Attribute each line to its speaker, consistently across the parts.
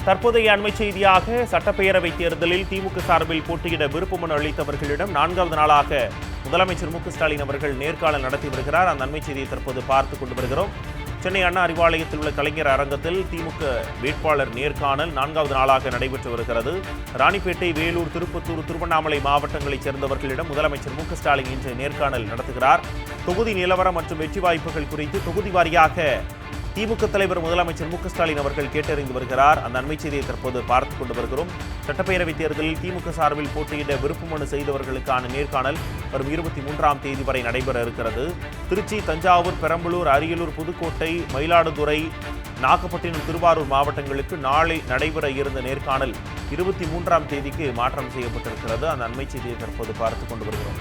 Speaker 1: தற்போதைய அண்மை செய்தியாக சட்டப்பேரவைத் தேர்தலில் திமுக சார்பில் போட்டியிட விருப்பமனு அளித்தவர்களிடம் 4வது நாளாக முதலமைச்சர் மு.க.ஸ்டாலின் அவர்கள் நேர்காணல் நடத்தி வருகிறார். அந்த அண்மை செய்தியை தற்போது பார்த்துக் கொண்டு வருகிறோம். சென்னை அண்ணா அறிவாலயத்தில் உள்ள கலைஞர் அரங்கத்தில் திமுக வேட்பாளர் நேர்காணல் 4வது நாளாக நடைபெற்று வருகிறது. ராணிப்பேட்டை, வேலூர், திருப்பத்தூர், திருவண்ணாமலை மாவட்டங்களைச் சேர்ந்தவர்களிடம் முதலமைச்சர் மு.க.ஸ்டாலின் இன்று நேர்காணல் நடத்துகிறார். தொகுதி நிலவரம் மற்றும் வெற்றி வாய்ப்புகள் குறித்து தொகுதி வாரியாக திமுக தலைவர் முதலமைச்சர் மு.க.ஸ்டாலின் அவர்கள் கேட்டறிந்து வருகிறார். அந்த அண்மை செய்தியை தற்போது பார்த்துக் கொண்டு வருகிறோம். சட்டப்பேரவைத் தேர்தலில் திமுக சார்பில் போட்டியிட விருப்பமனு செய்தவர்களுக்கான நேர்காணல் வரும் 23ஆம் தேதி வரை நடைபெற இருக்கிறது. திருச்சி, தஞ்சாவூர், பெரம்பலூர், அரியலூர், புதுக்கோட்டை, மயிலாடுதுறை, நாகப்பட்டினம், திருவாரூர் மாவட்டங்களுக்கு நாளை நடைபெற இருந்த நேர்காணல் 23ஆம் தேதிக்கு மாற்றம் செய்யப்பட்டிருக்கிறது. அந்த அண்மை செய்தியை தற்போது பார்த்துக் கொண்டு வருகிறோம்.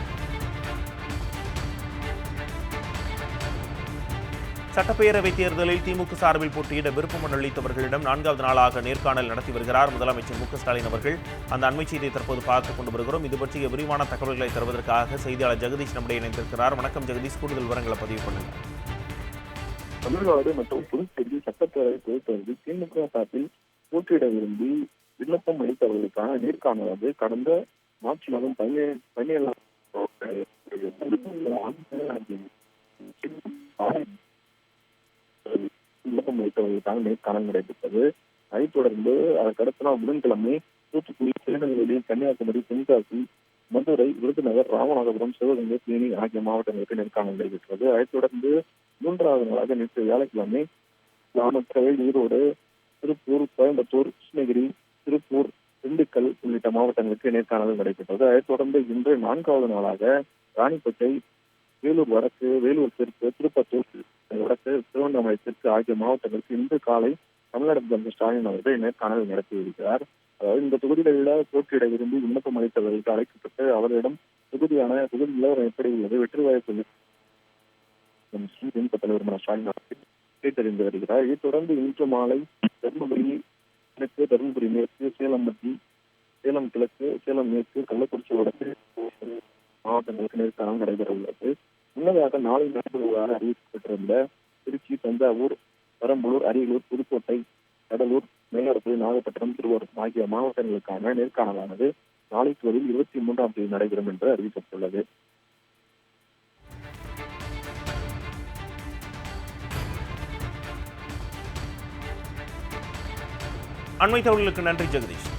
Speaker 1: சட்டப்பேரவைத் தேர்தலில் திமுக சார்பில் போட்டியிட விருப்பமனு அளித்தவர்களிடம் 4வது நாளாக நேர்காணல் நடத்தி வருகிறார் முதலமைச்சர் மு.க.ஸ்டாலின் அவர்கள். அந்த அண்மை செய்தியை தற்போது பார்த்துக் கொண்டு வருகிறோம். இது பற்றிய விரிவான தகவல்களை தருவதற்காக செய்தியாளர் ஜெகதீஷ் நம்முடைய இணைந்திருக்கிறார். வணக்கம் ஜெகதீஷ், கூடுதல் விவரங்களை பதிவு பண்ணுங்க.
Speaker 2: தமிழ்நாடு மற்றும் புதுச்சேரி சட்டப்பேரவை தேர்தலில் திமுக சார்பில் போட்டியிட விரும்பி விண்ணப்பம் அளித்தவர்களுக்கான நேர்காணல் கடந்த மார்ச் மாதம் 17 விண்ணப்பம் அளித்தவர்களுக்கான நேர்காணல் நடைபெற்றது. அதைத் தொடர்ந்து அதற்கடுத்த நாள் புதன்கிழமை தூத்துக்குடி, திருநெல்வேலி, கன்னியாகுமரி, தென்காசி, மதுரை, விருதுநகர், ராமநாதபுரம், சிவகங்கை, தேனி ஆகிய மாவட்டங்களுக்கு நேர்காணல் நடைபெற்றது. அதைத் தொடர்ந்து 3வது நாளாக நேற்று வியாழக்கிழமை நாமக்கல், ஈரோடு, திருப்பூர், கோயம்புத்தூர், கிருஷ்ணகிரி, திருப்பூர், திண்டுக்கல் உள்ளிட்ட மாவட்டங்களுக்கு நேர்காணல் நடைபெற்றது. அதைத் தொடர்ந்து இன்று 4வது நாளாக ராணிப்பேட்டை, வேலூர் வடக்கு, வேலூர் தெற்கு, திருப்பத்தூர் வடக்கு, திருவண்ணாமலை தெற்கு ஆகிய மாவட்டங்களுக்கு இன்று காலை தமிழ்நாடு முதலமைச்சர் ஸ்டாலின் அவர்கள் நேர்காணல் நடத்தி வருகிறார். அதாவது இந்த தொகுதிகளில் போட்டியிட விரும்பி விண்ணப்பம் அளித்தவர்களுக்கு அழைக்கப்பட்டு அவர்களிடம் தொகுதி நிலவரம் எப்படி உள்ளது, வெற்றி வாய்ப்பு திமுக தலைவர் ஸ்டாலின் அவர்கள் கேட்டறிந்து வருகிறார். இதைத் தொடர்ந்து இன்று மாலை தருமபுரி கிழக்கு, தருமபுரி மேற்கு, சேலம் மத்திய, சேலம் கிழக்கு, சேலம் மேற்கு, கள்ளக்குறிச்சி வடக்கு மாவட்டங்களுக்கு நேர்காணல் நடைபெற உள்ளது. முன்னதாக நாளை நடைபெறுவதாக அறிவிக்கப்பட்டிருந்த திருச்சி, தஞ்சாவூர், பெரம்பலூர், அரியலூர், புதுக்கோட்டை, கடலூர், மயிலாடுதுறை, நாகப்பட்டினம், திருவாரூர் ஆகிய மாவட்டங்களுக்கான நேர்காணலானது நாளை தேதியில் 23ஆம் தேதி நடைபெறும் என்று அறிவிக்கப்பட்டுள்ளது.
Speaker 1: அண்மை தகவல்களுக்கு நன்றி ஜெகதீஷ்.